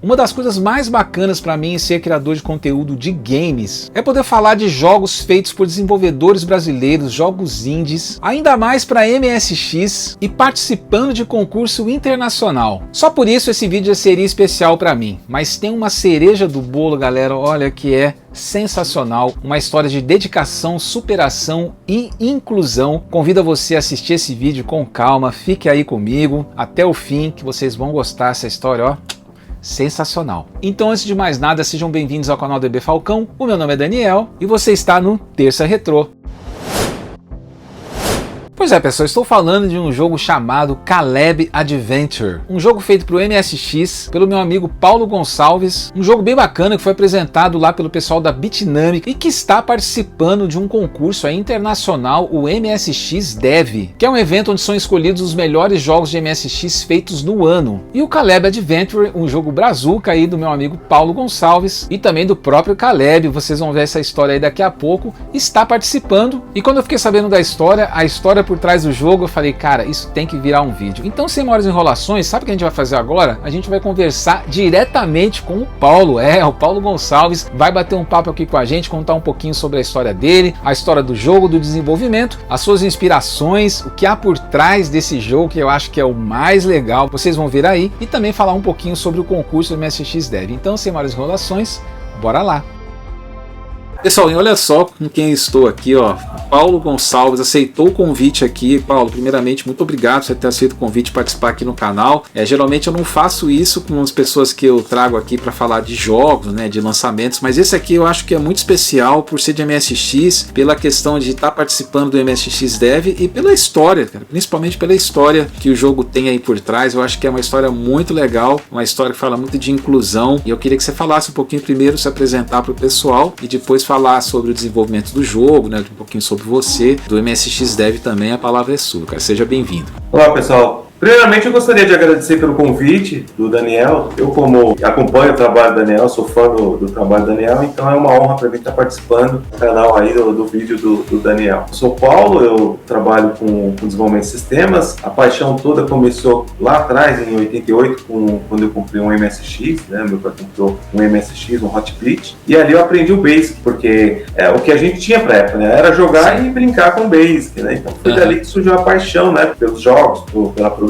Uma das coisas mais bacanas para mim em ser criador de conteúdo de games é poder falar de jogos feitos por desenvolvedores brasileiros, jogos indies, ainda mais para MSX e participando de concurso internacional. Só por isso esse vídeo seria especial para mim, mas tem uma cereja do bolo, galera, olha, que é sensacional, uma história de dedicação, superação e inclusão. Convido você a assistir esse vídeo com calma, fique aí comigo até o fim que vocês vão gostar dessa história, ó. Sensacional. Então, antes de mais nada, sejam bem-vindos ao canal DB Falcão. O meu nome é Daniel e você está no Terça Retrô. Pois é, pessoal, estou falando de um jogo chamado Caleb Adventure, um jogo feito para o MSX pelo meu amigo Paulo Gonçalves, um jogo bem bacana que foi apresentado lá pelo pessoal da Bitnami e que está participando de um concurso internacional, o MSX Dev, que é um evento onde são escolhidos os melhores jogos de MSX feitos no ano. E o Caleb Adventure, um jogo brazuca aí do meu amigo Paulo Gonçalves e também do próprio Caleb, vocês vão ver essa história aí daqui a pouco, está participando. E quando eu fiquei sabendo da história, a história por trás do jogo, eu falei, cara, isso tem que virar um vídeo. Então, sem maiores enrolações, sabe o que a gente vai fazer agora? A gente vai conversar diretamente com o Paulo, o Paulo Gonçalves, vai bater um papo aqui com a gente, contar um pouquinho sobre a história dele, a história do jogo, do desenvolvimento, as suas inspirações, o que há por trás desse jogo, que eu acho que é o mais legal, vocês vão ver aí, e também falar um pouquinho sobre o concurso do MSX Dev. Então, sem maiores enrolações, bora lá! Pessoal, olha só com quem estou aqui, ó. Paulo Gonçalves aceitou o convite aqui. Paulo, primeiramente, muito obrigado por você ter aceito o convite de participar aqui no canal. Geralmente eu não faço isso com as pessoas que eu trago aqui para falar de jogos, né, de lançamentos, mas esse aqui eu acho que é muito especial por ser de MSX, pela questão de estar participando do MSX Dev e pela história, cara, principalmente pela história que o jogo tem aí por trás. Eu acho que é uma história muito legal, uma história que fala muito de inclusão, e eu queria que você falasse um pouquinho primeiro, se apresentar para o pessoal e depois falar sobre o desenvolvimento do jogo, né, um pouquinho sobre você, do MSX Dev também. A palavra é sua, cara. Seja bem-vindo. Olá, pessoal. Primeiramente, eu gostaria de agradecer pelo convite do Daniel. Eu, como acompanho o trabalho do Daniel, sou fã do trabalho do Daniel, então é uma honra para mim estar participando do canal aí do vídeo do Daniel. Eu sou Paulo, eu trabalho com desenvolvimento de sistemas. A paixão toda começou lá atrás, em 88, quando eu comprei um MSX, né? Meu pai comprou um MSX, um Hot Beat, e ali eu aprendi o Basic, porque o que a gente tinha pra época, né? Era jogar e brincar com o Basic, né? Então foi dali que surgiu a paixão, né? Pelos jogos, pela programação.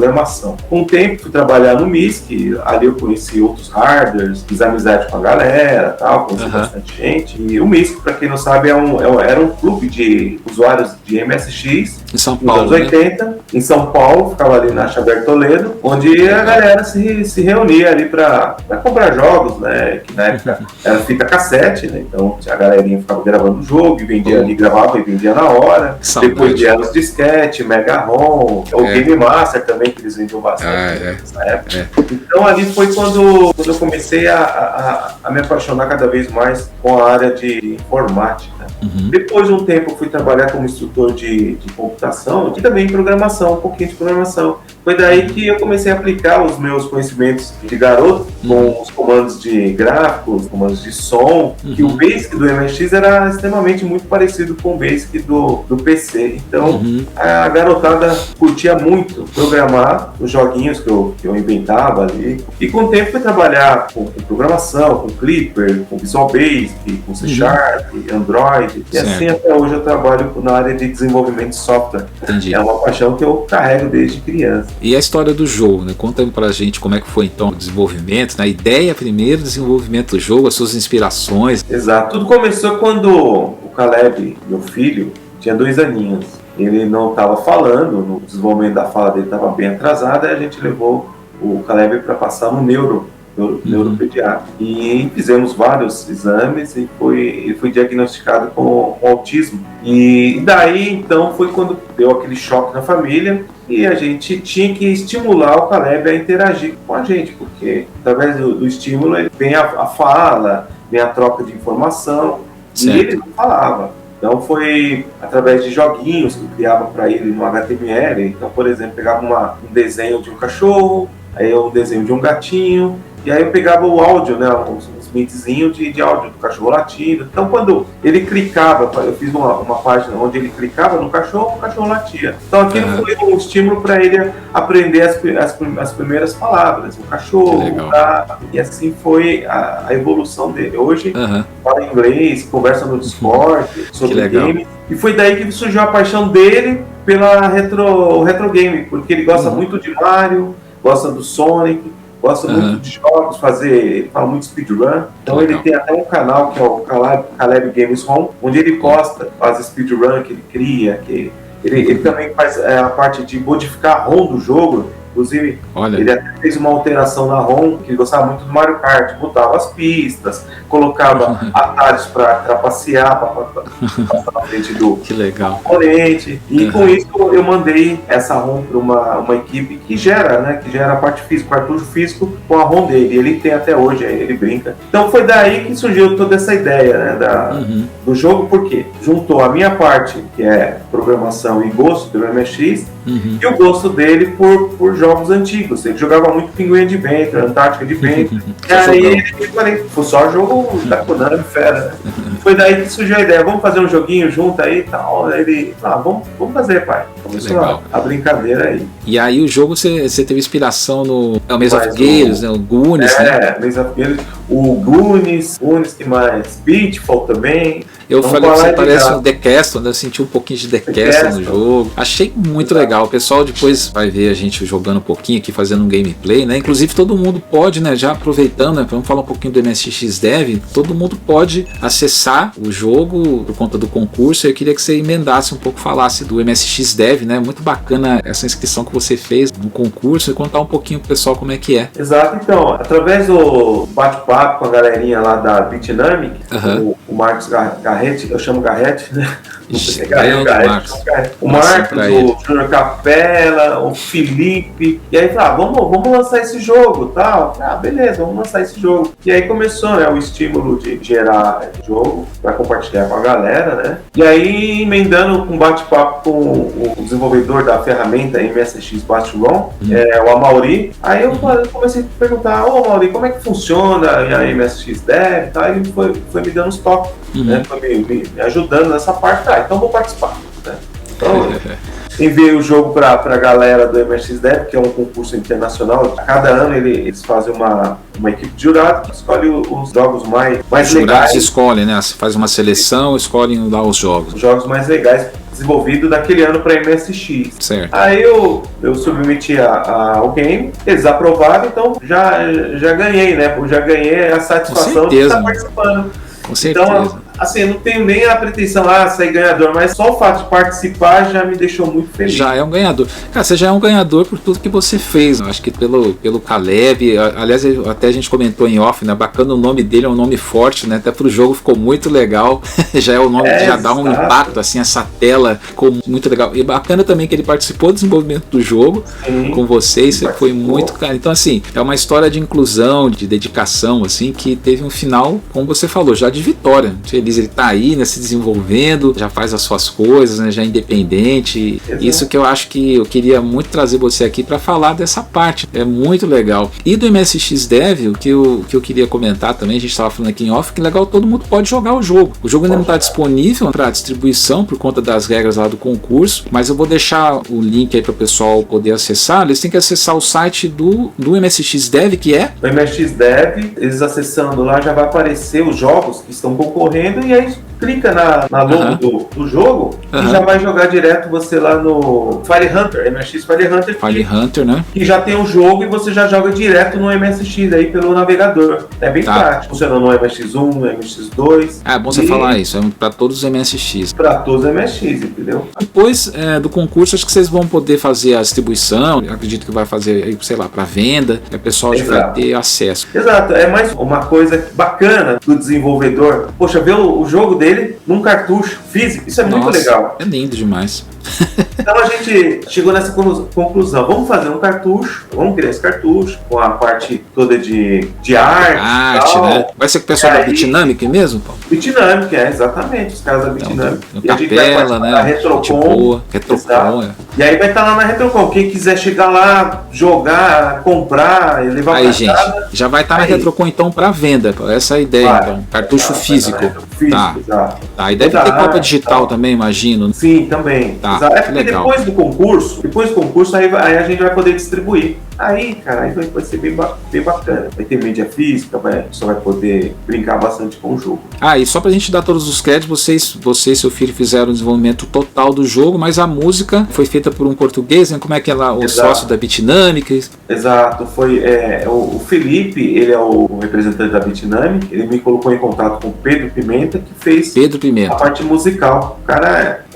Com o tempo fui trabalhar no MISC, ali eu conheci outros hardwares, fiz amizade com a galera, tal, conheci bastante gente. E o MISC, para quem não sabe, era um clube de usuários de MSX em São Paulo, nos anos 80, né? Em São Paulo, ficava ali na Xavier Toledo, onde a galera se reunia ali para comprar jogos, né? Que na época era fita cassete, né? Então a galerinha ficava gravando o jogo e vendia ali, gravava e vendia na hora. Depois vieram os disquete, Mega ROM, o Game Master também, que eles vendiam bastante nessa época. Então ali foi quando eu comecei a me apaixonar cada vez mais com a área de informática. Depois de um tempo eu fui trabalhar como instrutor de computação e também programação, um pouquinho de programação. Foi daí que eu comecei a aplicar os meus conhecimentos de garoto com os comandos de gráficos, comandos de som, que o Basic do MSX era extremamente muito parecido com o Basic do PC. Então a garotada curtia muito programar os joguinhos que eu inventava ali. E com o tempo fui trabalhar com programação, com Clipper, com Visual Basic, com C Sharp, Android. E assim até hoje eu trabalho na área de desenvolvimento de software. Entendi. É uma paixão que eu carrego desde criança. E a história do jogo, né? Conta pra gente como é que foi então o desenvolvimento, né? A ideia primeiro, desenvolvimento do jogo, as suas inspirações. Exato. Tudo começou quando o Caleb, meu filho, tinha 2 aninhos. Ele não estava falando, o desenvolvimento da fala dele estava bem atrasado, e a gente levou o Caleb para passar no neuropediatra. E fizemos vários exames e ele foi diagnosticado com autismo. E daí, então, foi quando deu aquele choque na família e a gente tinha que estimular o Caleb a interagir com a gente, porque através do estímulo ele vem a fala, vem a troca de informação, certo. E ele não falava. Então foi através de joguinhos que eu criava para ele no HTML. Então, por exemplo, pegava um desenho de um cachorro, aí um desenho de um gatinho, e aí eu pegava o áudio, né, uns mintzinhos de áudio do cachorro latindo. Então quando ele clicava, eu fiz uma página onde ele clicava no cachorro, o cachorro latia. Então aquilo foi um estímulo para ele aprender as primeiras palavras, o cachorro, e assim foi a evolução dele. Hoje fala inglês, conversa no Discord sobre game, e foi daí que surgiu a paixão dele pela retro game, porque ele gosta muito de Mario, gosta do Sonic, gosta muito de jogos, ele fala muito speedrun. Então ele tem até um canal que é o Caleb Games Home, onde ele posta as speedrun que ele cria, que ele também faz a parte de modificar a ROM do jogo. Inclusive, ele até fez uma alteração na ROM, que ele gostava muito do Mario Kart, botava as pistas, colocava atalhos para trapacear, para passar na frente do oponente. E com isso eu mandei essa ROM para uma equipe que gera a parte física, o cartucho físico com a ROM dele. Ele tem até hoje, ele brinca. Então foi daí que surgiu toda essa ideia, né, do jogo, porque juntou a minha parte, que é programação e gosto do MSX, e o gosto dele por jogos antigos. Ele jogava muito Penguin Adventure, Antártica Adventure. E aí eu falei, foi só jogo da Konami, fera, né? Foi daí que surgiu a ideia, vamos fazer um joguinho junto aí e tal. Ele, vamos fazer, pai. Começou a brincadeira aí. E aí o jogo você teve inspiração no Maze of Gears, o Goonies, né? Maze of Gears, o Goonies, que mais? Pitfall também. Eu falei que você parece um The Castle, né? Eu senti um pouquinho de The Castle no jogo. Achei muito legal. O pessoal depois vai ver a gente jogando um pouquinho aqui, fazendo um gameplay, né? Inclusive todo mundo pode, né? Já aproveitando, né? Vamos falar um pouquinho do MSX Dev. Todo mundo pode acessar o jogo por conta do concurso. Eu queria que você emendasse um pouco, falasse do MSX Dev, né? Muito bacana essa inscrição que você fez no concurso e contar um pouquinho pro pessoal como é que é. Exato, então, através do bate-papo com a galerinha lá da Bitnamic, o Marcos Garrett, eu chamo Garrett, né? O Marcos, o Júnior Capella, o Felipe, e aí vamos lançar esse jogo, tal. Beleza, vamos lançar esse jogo. E aí começou, né, o estímulo de gerar jogo para compartilhar com a galera, né? E aí emendando com bate-papo com o desenvolvedor da ferramenta MSX Battleground, o Amaury. Aí eu comecei a perguntar, Amaury, como é que funciona a MSX Dev e tal. Aí ele foi me dando os toques, né? Foi me ajudando nessa parte. Então vou participar, né? Então enviei o jogo para a galera do MSX Dev, que é um concurso internacional. A cada ano eles fazem uma equipe de jurado que escolhe os jogos mais legais. Escolhem, né? Você faz uma seleção, escolhem lá os jogos. Os jogos mais legais desenvolvidos daquele ano para MSX. Certo. Aí eu submeti ao game, eles aprovaram, então já ganhei, né? Eu já ganhei a satisfação de estar participando. Com certeza. Então, assim, eu não tenho nem a pretensão sair ganhador, mas só o fato de participar já me deixou muito feliz. Já é um ganhador. Cara, você já é um ganhador por tudo que você fez. Eu acho que pelo Caleb, aliás, até a gente comentou em off, né? Bacana o nome dele, é um nome forte, né? Até pro jogo ficou muito legal. Já é o nome que já dá um impacto, assim, essa tela ficou muito legal. E bacana também que ele participou do desenvolvimento do jogo com vocês, você foi muito, cara. Então, assim, é uma história de inclusão, de dedicação, assim, que teve um final, como você falou, já de vitória. Ele tá aí, né, se desenvolvendo, já faz as suas coisas, né, já é independente. Exato. Isso que eu acho que eu queria muito trazer você aqui para falar dessa parte. É muito legal. E do MSX Dev, o que eu queria comentar também, a gente estava falando aqui em off, que legal, todo mundo pode jogar o jogo. O jogo ainda não está disponível para distribuição por conta das regras lá do concurso, mas eu vou deixar o link aí para o pessoal poder acessar. Eles têm que acessar o site do MSX Dev, que é? O MSX Dev, eles acessando lá já vai aparecer os jogos que estão concorrendo, e aí clica na logo do jogo e já vai jogar direto você lá no Fire Hunter, MSX Fire Hunter. Fire Hunter, né? Que já tem um jogo e você já joga direto no MSX aí pelo navegador. É bem prático. Funciona no MSX1, no MSX2. É bom você falar isso, é para todos os MSX. Para todos os MSX, entendeu? Depois do concurso, acho que vocês vão poder fazer a distribuição. Eu acredito que vai fazer, sei lá, para venda. E o pessoal já vai ter acesso. Exato. É mais uma coisa bacana do desenvolvedor. Poxa, ver o jogo dele num cartucho físico, isso é muito legal. É lindo demais. Então a gente chegou nessa conclusão, vamos fazer um cartucho, vamos criar esse cartucho com a parte toda de arte, tal. Né? Vai ser com o pessoal da Bitnamic mesmo, Paulo? Bitnamic, exatamente, os caras da Bitnamic. Então, e a gente vai participar da Retrocon. E aí vai estar lá na Retrocon, quem quiser chegar lá, jogar, comprar, levar aí, gente, casa, já vai estar na Retrocon então para venda, essa é a ideia, então, cartucho físico. Tá. Aí deve ter cópia digital também, imagino. Sim, também. Tá. É porque depois do concurso, aí a gente vai poder distribuir. Aí, cara, aí vai ser bem bacana. Vai ter mídia física, você vai poder brincar bastante com o jogo. E só pra gente dar todos os créditos, você e seu filho fizeram o desenvolvimento total do jogo, mas a música foi feita por um português, né? Como é que ela, o sócio da Bitnamic? Exato, foi o Felipe, ele é o representante da Bitnamic, ele me colocou em contato com o Pedro Pimenta, que fez a parte musical. O cara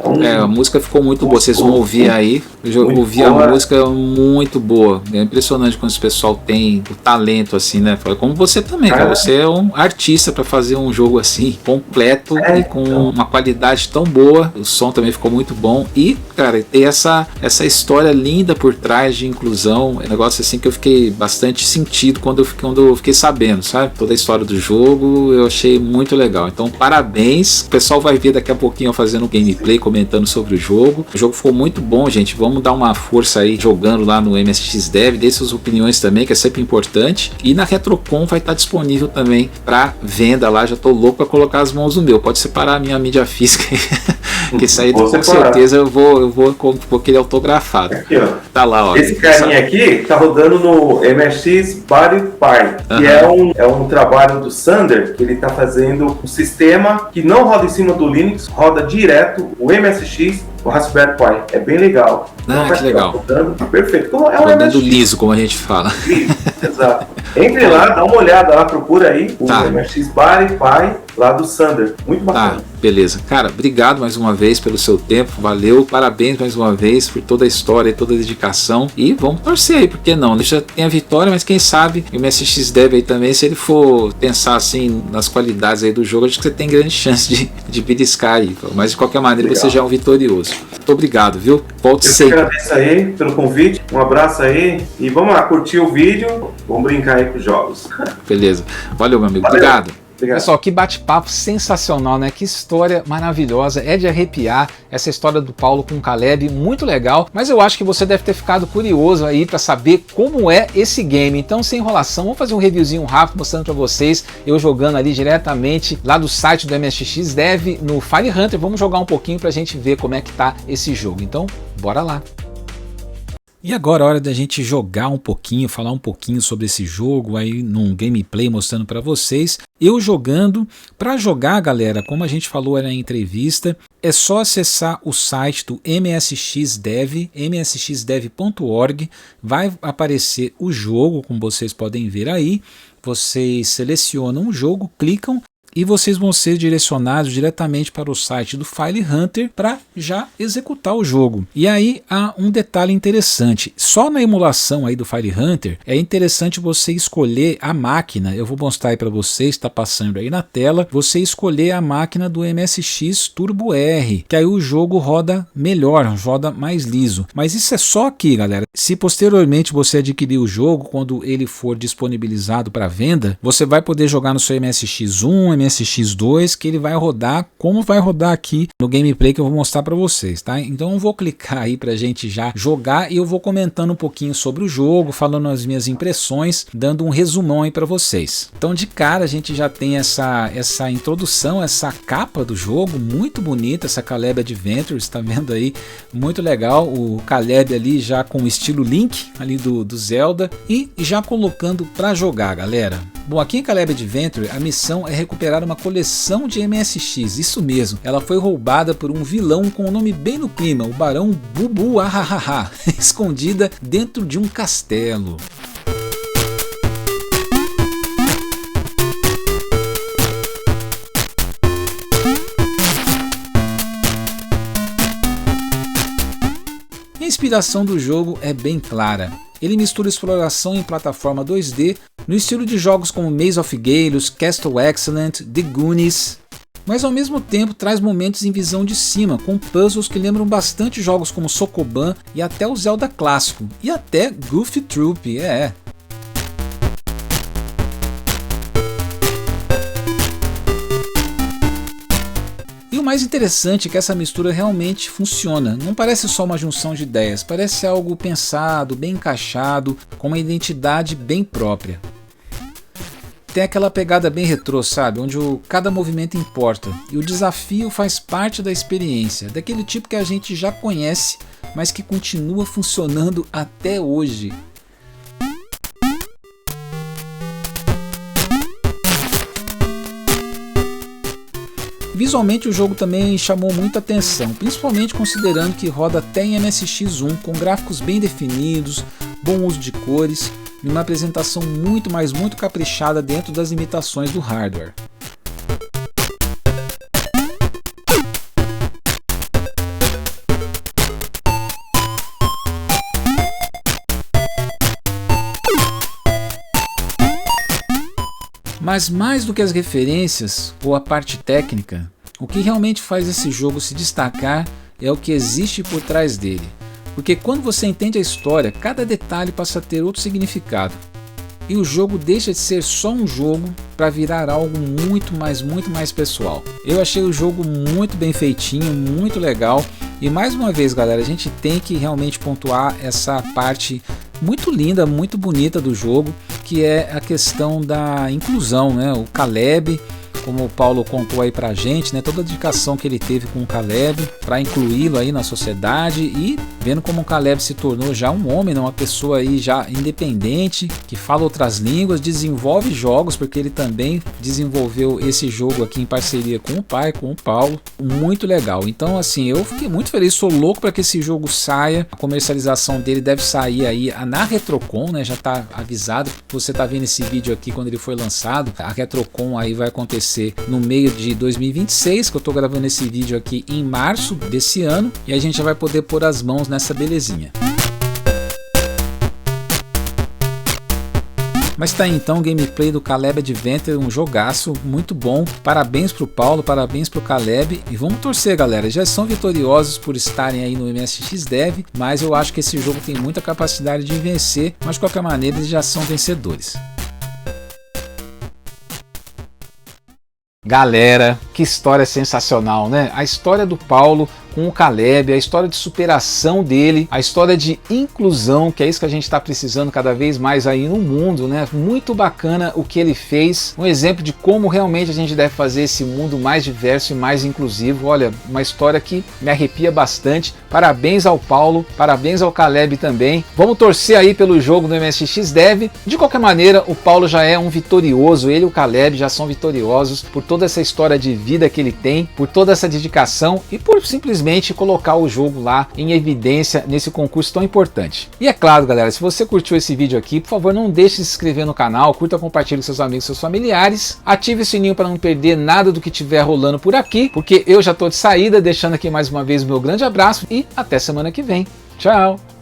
a música ficou muito boa, vocês vão ouvir aí. Eu ouvi a música muito boa. É impressionante quando esse pessoal tem o talento assim, né? Como você também, cara. Você é um artista para fazer um jogo assim, completo e com uma qualidade tão boa. O som também ficou muito bom. E, cara, tem essa história linda por trás de inclusão. É um negócio assim que eu fiquei bastante sentido quando eu fiquei sabendo, sabe? Toda a história do jogo eu achei muito legal. Então, parabéns. O pessoal vai ver daqui a pouquinho eu fazendo um gameplay, comentando sobre o jogo. O jogo ficou muito bom, gente. Vamos dar uma força aí jogando lá no MSX Dev. Dê suas opiniões também, que é sempre importante. E na Retrocon vai estar disponível também para venda lá. Já tô louco para colocar as mãos no meu. Pode separar a minha mídia física aí. Que isso aí com certeza eu vou querer autografado. Aqui, ó. Tá lá, ó. Esse carinha aqui tá rodando no MSX Body Pie, que é um trabalho do Sander, que ele tá fazendo um sistema que não roda em cima do Linux, roda direto o MSX, o Raspberry Pi. É bem legal. Que legal. Rodando, perfeito. Rodando liso, como a gente fala. Exato. Entre lá, dá uma olhada lá, procura aí o MSX Body Pi lá do Sander. Muito bacana. Beleza. Cara, obrigado mais uma vez pelo seu tempo. Valeu. Parabéns mais uma vez por toda a história e toda a dedicação. E vamos torcer aí, por que não? Já tem a vitória, mas quem sabe o MSX Dev aí também, se ele for pensar assim nas qualidades aí do jogo, acho que você tem grande chance de beliscar aí. Mas de qualquer maneira, você já é um vitorioso. Muito obrigado, viu? Volte sempre. Eu agradeço aí pelo convite. Um abraço aí. E vamos lá, curtir o vídeo. Vamos brincar aí com os jogos. Beleza. Valeu, meu amigo. Obrigado. Pessoal, que bate-papo sensacional, né? Que história maravilhosa, é de arrepiar essa história do Paulo com o Caleb, muito legal, mas eu acho que você deve ter ficado curioso aí para saber como é esse game. Então, sem enrolação, vamos fazer um reviewzinho rápido mostrando para vocês, eu jogando ali diretamente lá do site do MSX Dev no Fire Hunter. Vamos jogar um pouquinho pra gente ver como é que tá esse jogo. Então, bora lá. E agora é hora da gente jogar um pouquinho, falar um pouquinho sobre esse jogo aí num gameplay mostrando para vocês. Eu jogando. Para jogar, galera, como a gente falou na entrevista, é só acessar o site do MSX Dev, msxdev.org. Vai aparecer o jogo, como vocês podem ver aí. Vocês selecionam o jogo, clicam e vocês vão ser direcionados diretamente para o site do File Hunter para já executar o jogo. E aí há um detalhe interessante, só na emulação aí do File Hunter é interessante você escolher a máquina. Eu vou mostrar aí para vocês, está passando aí na tela, você escolher a máquina do MSX Turbo R, que aí o jogo roda melhor, roda mais liso. Mas isso é só aqui, galera. Se posteriormente você adquirir o jogo, quando ele for disponibilizado para venda, você vai poder jogar no seu MSX1, MSX2, que ele vai rodar como vai rodar aqui no gameplay que eu vou mostrar para vocês, tá? Então eu vou clicar aí pra gente já jogar e eu vou comentando um pouquinho sobre o jogo, falando as minhas impressões, dando um resumão aí para vocês. Então de cara a gente já tem essa introdução, essa capa do jogo, muito bonita, essa Caleb Adventures, tá vendo aí? Muito legal, o Caleb ali já com o estilo Link ali do Zelda e já colocando para jogar, galera. Bom, aqui em Caleb Adventure a missão é recuperar uma coleção de MSX, isso mesmo, ela foi roubada por um vilão com o nome bem no clima, o Barão Bubu Ahahaha, escondida dentro de um castelo. A inspiração do jogo é bem clara. Ele mistura exploração em plataforma 2D no estilo de jogos como Maze of Galos, Castle Excellent, The Goonies. mas ao mesmo tempo traz momentos em visão de cima, com puzzles que lembram bastante jogos como Sokoban e até o Zelda clássico, e até Goofy Troop, E o mais interessante é que essa mistura realmente funciona, não parece só uma junção de ideias, parece algo pensado, bem encaixado, com uma identidade bem própria. Tem aquela pegada bem retrô, sabe? Onde cada movimento importa e o desafio faz parte da experiência, daquele tipo que a gente já conhece, mas que continua funcionando até hoje. Visualmente o jogo também chamou muita atenção, principalmente considerando que roda até em MSX1, com gráficos bem definidos, bom uso de cores e uma apresentação muito caprichada dentro das limitações do hardware. Mas mais do que as referências ou a parte técnica, o que realmente faz esse jogo se destacar é o que existe por trás dele. Porque quando você entende a história, cada detalhe passa a ter outro significado. E o jogo deixa de ser só um jogo para virar algo muito mais pessoal. Eu achei o jogo muito bem feitinho, muito legal. E mais uma vez, galera, a gente tem que realmente pontuar essa parte muito linda, muito bonita do jogo, que é a questão da inclusão, né? O Caleb, como o Paulo contou aí pra gente, né? Toda a dedicação que ele teve com o Caleb para incluí-lo aí na sociedade e vendo como o Caleb se tornou já um homem, né? Uma pessoa aí já independente, que fala outras línguas, desenvolve jogos, porque ele também desenvolveu esse jogo aqui em parceria com o pai, com o Paulo, muito legal. Então assim, eu fiquei muito feliz, sou louco para que esse jogo saia. A comercialização dele deve sair aí na Retrocon, né? Já tá avisado, você tá vendo esse vídeo aqui quando ele foi lançado, a Retrocon aí vai acontecer no meio de 2026, que eu tô gravando esse vídeo aqui em março desse ano, e a gente já vai poder pôr as mãos nessa belezinha. Mas tá aí então o gameplay do Caleb Adventure, um jogaço muito bom. Parabéns pro Paulo, parabéns pro Caleb, e vamos torcer, galera. Já são vitoriosos por estarem aí no MSX Dev, mas eu acho que esse jogo tem muita capacidade de vencer, mas de qualquer maneira eles já são vencedores. Galera, que história sensacional, né? A história do Paulo com o Caleb, a história de superação dele, a história de inclusão, que é isso que a gente está precisando cada vez mais aí no mundo, né? Muito bacana o que ele fez, um exemplo de como realmente a gente deve fazer esse mundo mais diverso e mais inclusivo. Olha, uma história que me arrepia bastante. Parabéns ao Paulo, parabéns ao Caleb também. Vamos torcer aí pelo jogo do MSX Dev. De qualquer maneira, o Paulo já é um vitorioso, ele e o Caleb já são vitoriosos por toda essa história de vida que ele tem, por toda essa dedicação e por simplesmente colocar o jogo lá em evidência nesse concurso tão importante. E é claro, galera, se você curtiu esse vídeo aqui, por favor, não deixe de se inscrever no canal, curta, compartilhe com seus amigos, seus familiares, ative o sininho para não perder nada do que estiver rolando por aqui, porque eu já estou de saída, deixando aqui mais uma vez o meu grande abraço e até semana que vem. Tchau!